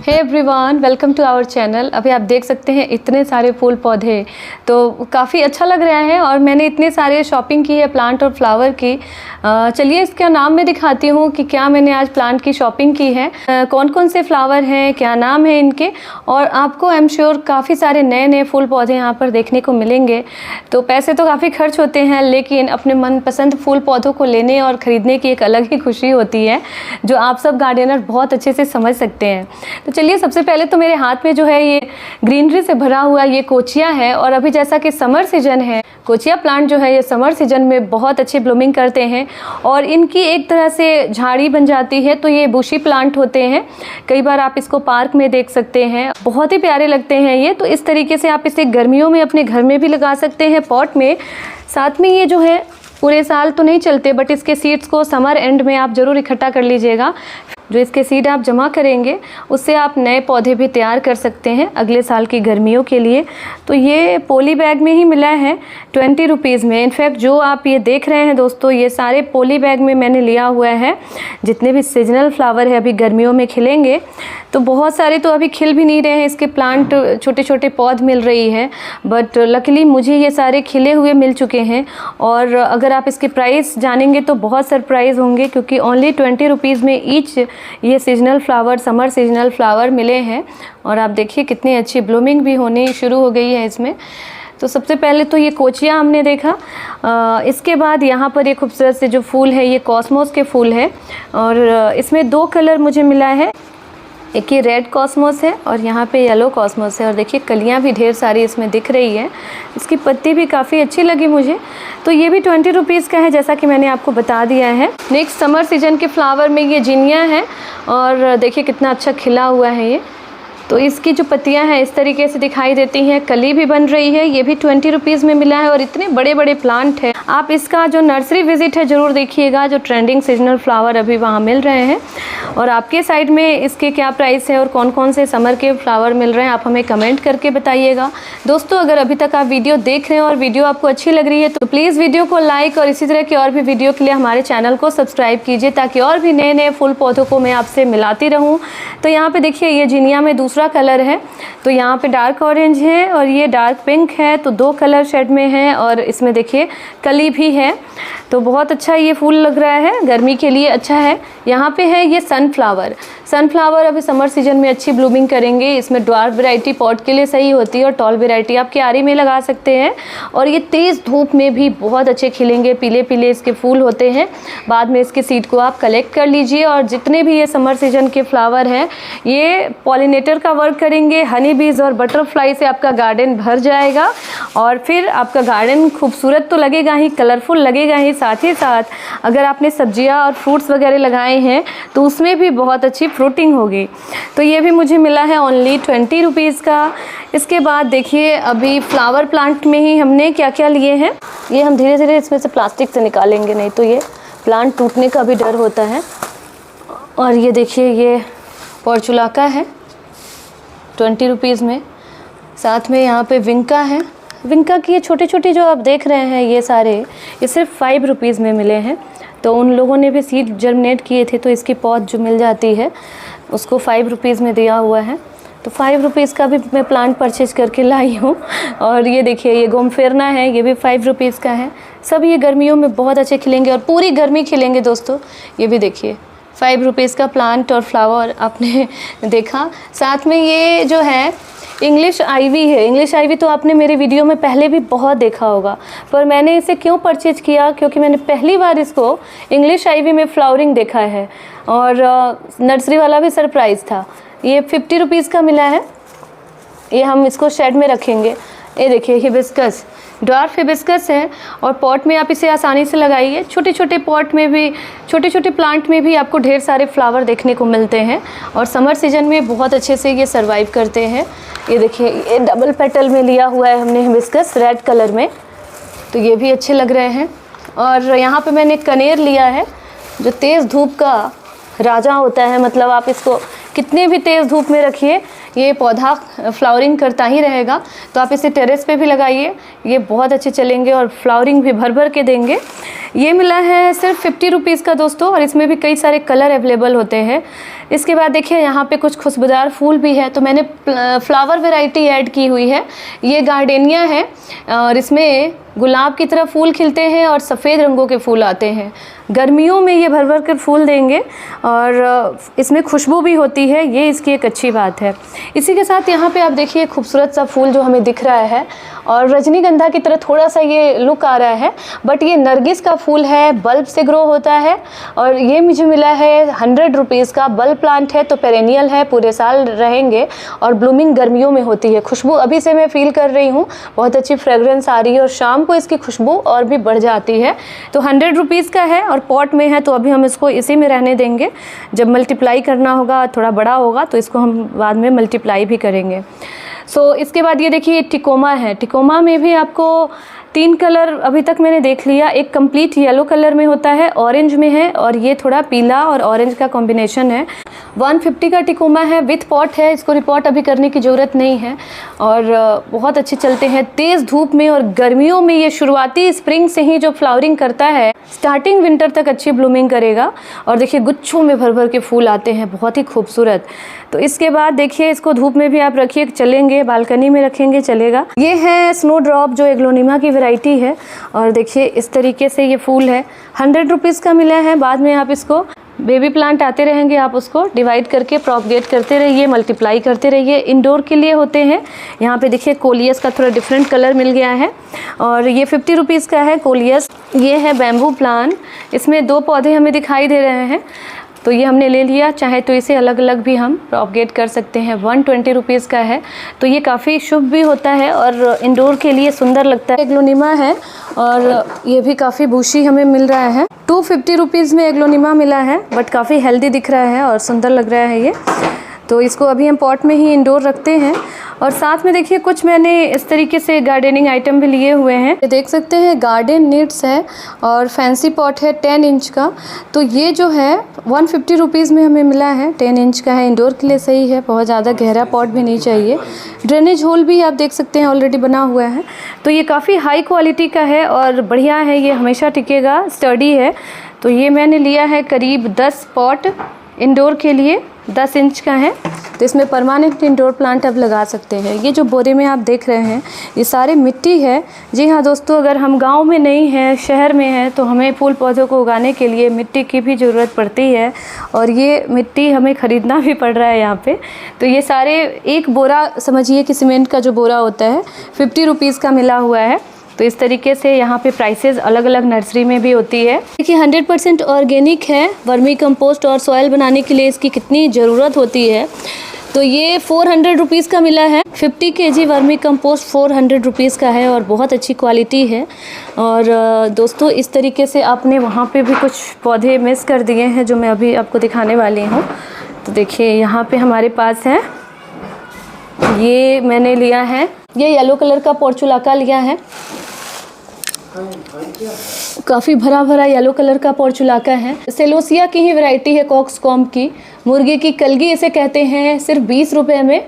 Hey everyone, welcome to our channel. अभी आप देख सकते हैं इतने सारे फूल पौधे, तो काफ़ी अच्छा लग रहा है और मैंने इतने सारे शॉपिंग की है प्लांट और फ्लावर की। चलिए इसका नाम मैं दिखाती हूँ कि क्या मैंने आज प्लांट की शॉपिंग की है, कौन कौन से फ्लावर हैं, क्या नाम है इनके। और आपको आई एम श्योर काफ़ी सारे नए नए फूल पौधे यहाँ पर देखने को मिलेंगे। तो पैसे तो काफ़ी खर्च होते हैं, लेकिन अपने मनपसंद फूल पौधों को लेने और ख़रीदने की एक अलग ही खुशी होती है, जो आप सब गार्डनर बहुत अच्छे से समझ सकते हैं। तो चलिए सबसे पहले तो मेरे हाथ में जो है ये ग्रीनरी से भरा हुआ ये कोचिया है। और अभी जैसा कि समर सीजन है, कोचिया प्लांट जो है ये समर सीजन में बहुत अच्छी ब्लूमिंग करते हैं और इनकी एक तरह से झाड़ी बन जाती है। तो ये बुशी प्लांट होते हैं, कई बार आप इसको पार्क में देख सकते हैं, बहुत ही प्यारे लगते हैं ये। तो इस तरीके से आप इसे गर्मियों में अपने घर में भी लगा सकते हैं पॉट में। साथ में ये जो है पूरे साल तो नहीं चलते, बट इसके सीड्स को समर एंड में आप ज़रूर इकट्ठा कर लीजिएगा। जो इसके सीड आप जमा करेंगे उससे आप नए पौधे भी तैयार कर सकते हैं अगले साल की गर्मियों के लिए। तो ये पॉली बैग में ही मिला है 20 रुपीज़ में। इनफैक्ट जो आप ये देख रहे हैं दोस्तों, ये सारे पॉली बैग में मैंने लिया हुआ है। जितने भी सीजनल फ्लावर है अभी गर्मियों में खिलेंगे, तो बहुत सारे तो अभी खिल भी नहीं रहे हैं, इसके प्लांट छोटे छोटे पौध मिल रही है, बट लकीली मुझे ये सारे खिले हुए मिल चुके हैं। और अगर आप इसके प्राइस जानेंगे तो बहुत सरप्राइज़ होंगे, क्योंकि ओनली 20 रुपीज़ में ईच ये seasonal flower, summer seasonal flower मिले हैं। और आप देखिए कितनी अच्छी ब्लूमिंग भी होनी शुरू हो गई है इसमें। तो सबसे पहले तो ये कोचिया हमने देखा, इसके बाद यहाँ पर ये खूबसूरत से जो फूल है ये कॉस्मोस के फूल है। और इसमें 2 कलर मुझे मिला है, एक ये रेड कॉस्मोस है और यहाँ पे येलो कॉस्मोस है। और देखिए कलियाँ भी ढेर सारी इसमें दिख रही है, इसकी पत्ती भी काफ़ी अच्छी लगी मुझे। तो ये भी 20 रुपीज़ का है, जैसा कि मैंने आपको बता दिया है। नेक्स्ट समर सीजन के फ्लावर में ये जिनिया है और देखिए कितना अच्छा खिला हुआ है ये। तो इसकी जो पत्तियां हैं इस तरीके से दिखाई देती हैं, कली भी बन रही है। ये भी 20 रुपीज़ में मिला है और इतने बड़े बड़े प्लांट है। आप इसका जो नर्सरी विजिट है ज़रूर देखिएगा, जो ट्रेंडिंग सीजनल फ्लावर अभी वहाँ मिल रहे हैं। और आपके साइड में इसके क्या प्राइस है और कौन कौन से समर के फ्लावर मिल रहे हैं, आप हमें कमेंट करके बताइएगा। दोस्तों अगर अभी तक आप वीडियो देख रहे हैं और वीडियो आपको अच्छी लग रही है तो प्लीज़ वीडियो को लाइक और इसी तरह की और भी वीडियो के लिए हमारे चैनल को सब्सक्राइब कीजिए, ताकि और भी नए नए फूल पौधों को मैं आपसे मिलाती रहूँ। तो यहाँ पर देखिए ये जिनिया में दूसरा कलर है, तो यहाँ पे डार्क ऑरेंज है और ये डार्क पिंक है, तो 2 कलर शेड में है। और इसमें देखिए कली भी है, तो बहुत अच्छा ये फूल लग रहा है, गर्मी के लिए अच्छा है। यहाँ पे है ये सनफ्लावर। सनफ्लावर अभी समर सीजन में अच्छी ब्लूमिंग करेंगे। इसमें ड्वार्फ वैरायटी पॉट के लिए सही होती है और टॉल वैरायटी आप क्यारी में लगा सकते हैं। और ये तेज़ धूप में भी बहुत अच्छे खिलेंगे, पीले पीले इसके फूल होते हैं। बाद में इसके सीड को आप कलेक्ट कर लीजिए। और जितने भी ये समर सीजन के फ्लावर हैं ये पॉलिनेटर का वर्क करेंगे, हनी बीज और बटरफ्लाई से आपका गार्डन भर जाएगा। और फिर आपका गार्डन खूबसूरत तो लगेगा ही, कलरफुल लगेगा ही, साथ ही साथ अगर आपने सब्जियां और फ्रूट्स वगैरह लगाए हैं तो उसमें भी बहुत अच्छी फ्रूटिंग होगी। तो ये भी मुझे मिला है ओनली 20 रुपीज़ का। इसके बाद देखिए अभी फ्लावर प्लांट में ही हमने क्या क्या लिए हैं, ये हम धीरे धीरे इसमें से प्लास्टिक से निकालेंगे, नहीं तो ये प्लांट टूटने का भी डर होता है। और ये देखिए ये पोर्चुलाका है 20 रुपीज़ में। साथ में यहाँ पे विंका है। विंका की ये छोटे छोटे जो आप देख रहे हैं ये सारे, ये सिर्फ 5 रुपीज़ में मिले हैं। तो उन लोगों ने भी सीड जर्मिनेट किए थे, तो इसकी पौध जो मिल जाती है उसको 5 रुपीज़ में दिया हुआ है। तो 5 रुपीज़ का भी मैं प्लांट परचेज करके लाई हूँ। और ये देखिए ये गोमफेरना है, ये भी 5 रुपीज़ का है। सब ये गर्मियों में बहुत अच्छे खिलेंगे और पूरी गर्मी खिलेंगे दोस्तों। ये भी देखिए 5 रुपीज़ का प्लांट और फ्लावर आपने देखा। साथ में ये जो है इंग्लिश आइवी है। इंग्लिश आइवी तो आपने मेरे वीडियो में पहले भी बहुत देखा होगा, पर मैंने इसे क्यों परचेज किया, क्योंकि मैंने पहली बार इसको इंग्लिश आइवी में फ्लावरिंग देखा है। और नर्सरी वाला भी सरप्राइज़ था। ये 50 रुपीज़ का मिला है। ये हम इसको शेड में रखेंगे। ये देखिए हिबिस्कस, ड्वार्फ हिबिस्कस है और पॉट में आप इसे आसानी से लगाइए। छोटे छोटे पॉट में भी, छोटे छोटे प्लांट में भी आपको ढेर सारे फ्लावर देखने को मिलते हैं और समर सीजन में बहुत अच्छे से ये सर्वाइव करते हैं। ये देखिए ये डबल पेटल में लिया हुआ है हमने हिबिस्कस रेड कलर में, तो ये भी अच्छे लग रहे हैं। और यहाँ पे मैंने कनेर लिया है जो तेज़ धूप का राजा होता है, मतलब आप इसको कितने भी तेज़ धूप में रखिए ये पौधा फ्लावरिंग करता ही रहेगा। तो आप इसे टेरेस पे भी लगाइए, ये बहुत अच्छे चलेंगे और फ्लावरिंग भी भर भर के देंगे। ये मिला है सिर्फ 50 रुपीज़ का दोस्तों, और इसमें भी कई सारे कलर अवेलेबल होते हैं। इसके बाद देखिए यहाँ पे कुछ खुशबूदार फूल भी है, तो मैंने फ्लावर वैरायटी ऐड की हुई है। ये गार्डेनिया है और इसमें गुलाब की तरह फूल खिलते हैं और सफ़ेद रंगों के फूल आते हैं। गर्मियों में ये भर भर कर फूल देंगे और इसमें खुशबू भी होती है, ये इसकी एक अच्छी बात है। इसी के साथ यहाँ पे आप देखिए खूबसूरत सा फूल जो हमें दिख रहा है और रजनीगंधा की तरह थोड़ा सा ये लुक आ रहा है, बट ये नरगिस का फूल है, बल्ब से ग्रो होता है और ये मुझे मिला है 100 रुपीज़ का। बल्ब प्लांट है तो पेरेनियल है, पूरे साल रहेंगे और ब्लूमिंग गर्मियों में होती है। खुशबू अभी से मैं फील कर रही हूँ, बहुत अच्छी फ्रेगरेंस आ रही है और शाम को इसकी खुशबू और भी बढ़ जाती है। तो 100 रुपीज़ का है और पॉट में है, तो अभी हम इसको इसी में रहने देंगे। जब मल्टीप्लाई करना होगा, थोड़ा बड़ा होगा, तो इसको हम बाद में मल्टीप्लाई भी करेंगे। इसके बाद ये देखिए टिकोमा है। टिकोमा में भी आपको 3 कलर अभी तक मैंने देख लिया। एक कंप्लीट येलो कलर में होता है, ऑरेंज में है और ये थोड़ा पीला और ऑरेंज का कॉम्बिनेशन है। 150 का टिकोमा है, विथ पॉट है। इसको रिपोर्ट अभी करने की ज़रूरत नहीं है और बहुत अच्छे चलते हैं तेज़ धूप में और गर्मियों में। ये शुरुआती स्प्रिंग से ही जो फ्लावरिंग करता है, स्टार्टिंग विंटर तक अच्छी ब्लूमिंग करेगा। और देखिए गुच्छों में भर भर के फूल आते हैं, बहुत ही खूबसूरत। तो इसके बाद देखिए इसको धूप में भी आप रखिए, चलेंगे, बालकनी में रखेंगे चलेगा। ये है स्नो ड्रॉप जो एग्लोनिमा की वैरायटी है और देखिए इस तरीके से ये फूल है। 100 रुपीज़ का मिला है। बाद में आप इसको बेबी प्लांट आते रहेंगे, आप उसको डिवाइड करके प्रोपगेट करते रहिए, मल्टीप्लाई करते रहिए। इंडोर के लिए होते हैं। यहाँ पे देखिए कोलियस का थोड़ा डिफरेंट कलर मिल गया है और ये 50 रुपीज़ का है कोलियस। ये है बैम्बू प्लांट, इसमें 2 पौधे हमें दिखाई दे रहे हैं, तो ये हमने ले लिया। चाहे तो इसे अलग अलग भी हम प्रोपगेट कर सकते हैं। 120 रुपीज़ का है, तो ये काफ़ी शुभ भी होता है और इंडोर के लिए सुंदर लगता है। एग्लोनिमा है और ये भी काफ़ी बूशी हमें मिल रहा है। 250 रुपीज़ में एग्लोनिमा मिला है, बट काफ़ी हेल्दी दिख रहा है और सुंदर लग रहा है ये। तो इसको अभी हम पॉट में ही इंडोर रखते हैं। और साथ में देखिए कुछ मैंने इस तरीके से गार्डनिंग आइटम भी लिए हुए हैं। ये देख सकते हैं गार्डन नीड्स है और फैंसी पॉट है 10 इंच का। तो ये जो है 150 रुपीज़ में हमें मिला है, 10 इंच का है, इंडोर के लिए सही है। बहुत ज़्यादा गहरा पॉट भी नहीं चाहिए। ड्रेनेज होल भी आप देख सकते हैं ऑलरेडी बना हुआ है। तो ये काफ़ी हाई क्वालिटी का है और बढ़िया है, ये हमेशा टिकेगा, स्टडी है। तो ये मैंने लिया है करीब 10 पॉट इंडोर के लिए, 10 इंच का है। तो इसमें परमानेंट इंडोर प्लांट आप लगा सकते हैं। ये जो बोरे में आप देख रहे हैं ये सारे मिट्टी है। जी हाँ दोस्तों, अगर हम गांव में नहीं हैं, शहर में हैं, तो हमें फूल पौधों को उगाने के लिए मिट्टी की भी ज़रूरत पड़ती है और ये मिट्टी हमें ख़रीदना भी पड़ रहा है यहाँ पे। तो ये सारे एक बोरा समझिए कि सीमेंट का जो बोरा होता है 50 रुपीज़ का मिला हुआ है। तो इस तरीके से यहाँ पे प्राइसेस अलग अलग नर्सरी में भी होती है। देखिए 100% ऑर्गेनिक है। वर्मी कंपोस्ट और सॉइल बनाने के लिए इसकी कितनी ज़रूरत होती है। तो ये 400 रुपीज़ का मिला है। 50 kg वर्मी कंपोस्ट 400 रुपीज़ का है और बहुत अच्छी क्वालिटी है। और दोस्तों इस तरीके से आपने वहाँ पे भी कुछ पौधे मिस कर दिए हैं जो मैं अभी आपको दिखाने वाली हूँ। तो देखिए यहाँ पे हमारे पास है, ये मैंने लिया है, ये येलो कलर का पोर्चुलाका लिया है। काफ़ी भरा भरा येलो कलर का पोर्चुलाका है। सेलोसिया की ही वैरायटी है, कॉक्सकॉम्ब की, मुर्गे की कलगी इसे कहते हैं, सिर्फ 20 रुपये में।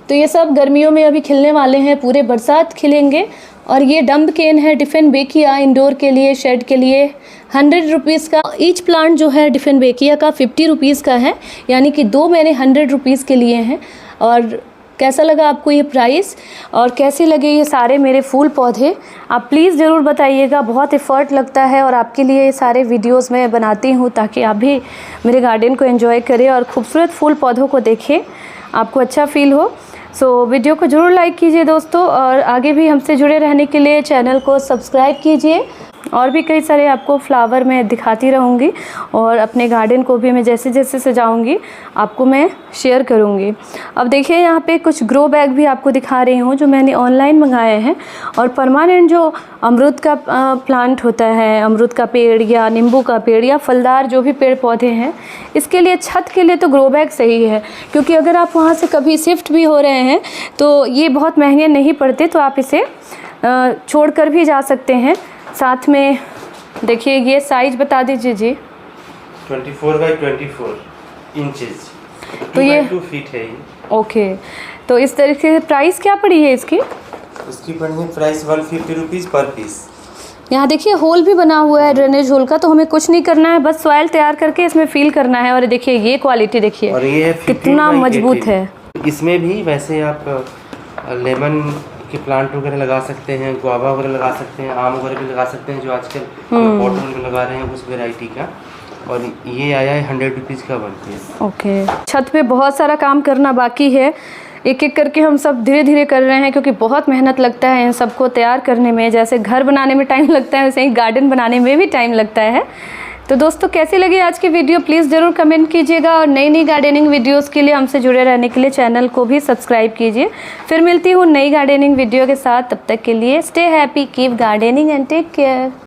तो ये सब गर्मियों में अभी खिलने वाले हैं, पूरे बरसात खिलेंगे। और ये डम्ब केन है डिफेनबेकिया, इंडोर के लिए, शेड के लिए, 100 रुपीज़ का। ईच प्लांट जो है डिफेनबेकिया का 50 रुपीज़ का है, यानी कि 2 मैंने 100 रुपीज़ के लिए हैं। और कैसा लगा आपको ये प्राइस और कैसे लगे ये सारे मेरे फूल पौधे, आप प्लीज़ ज़रूर बताइएगा। बहुत एफ़र्ट लगता है और आपके लिए ये सारे वीडियोस मैं बनाती हूँ ताकि आप भी मेरे गार्डन को एंजॉय करें और खूबसूरत फूल पौधों को देखें, आपको अच्छा फील हो। सो वीडियो को ज़रूर लाइक कीजिए दोस्तों और आगे भी हमसे जुड़े रहने के लिए चैनल को सब्सक्राइब कीजिए। और भी कई सारे आपको फ्लावर मैं दिखाती रहूँगी और अपने गार्डन को भी मैं जैसे जैसे सजाऊँगी आपको मैं शेयर करूँगी। अब देखिए यहाँ पे कुछ ग्रो बैग भी आपको दिखा रही हूँ जो मैंने ऑनलाइन मंगाए हैं। और परमानेंट जो अमरूद का प्लांट होता है, अमरूद का पेड़ या नींबू का पेड़ या फलदार जो भी पेड़ पौधे हैं, इसके लिए छत के लिए तो ग्रो बैग सही है, क्योंकि अगर आप वहाँ से कभी शिफ्ट भी हो रहे हैं तो ये बहुत महंगे नहीं पड़ते, तो आप इसे छोड़ कर भी जा सकते हैं। साथ में देखिए ये साइज बता दीजिए जी। 24 बाई 24 इंचेस, तो ये 2 फीट है ये। ओके, तो इस तरीके से प्राइस क्या पड़ी है इसकी? इसकी पड़ी है प्राइस 150 रुपीज़ पर पीस। यहाँ देखिए होल भी बना हुआ है ड्रेनेज होल का, तो हमें कुछ नहीं करना है, बस सॉइल तैयार करके इसमें फिल करना है। और देखिए ये क्वालिटी देखिए और ये है 15 कितना by मजबूत 18। है। इसमें भी वैसे आप लेमन के प्लांट वगैरह लगा सकते हैं, गुआवा वगैरह लगा सकते हैं, आम वगैरह भी लगा सकते हैं, जो आजकल पॉट में लगा रहे हैं उस वेराइटी का। और ये आया है 100 रुपीज़ का 1 पीस। ओके, छत पे बहुत सारा काम करना बाकी है, एक एक करके हम सब धीरे धीरे कर रहे हैं, क्योंकि बहुत मेहनत लगता है इन सबको तैयार करने में। जैसे घर बनाने में टाइम लगता है, वैसे ही गार्डन बनाने में भी टाइम लगता है। तो दोस्तों कैसी लगी आज की वीडियो प्लीज़ ज़रूर कमेंट कीजिएगा, और नई नई गार्डनिंग वीडियोस के लिए हमसे जुड़े रहने के लिए चैनल को भी सब्सक्राइब कीजिए। फिर मिलती हूँ नई गार्डनिंग वीडियो के साथ, तब तक के लिए stay happy, keep gardening and take care.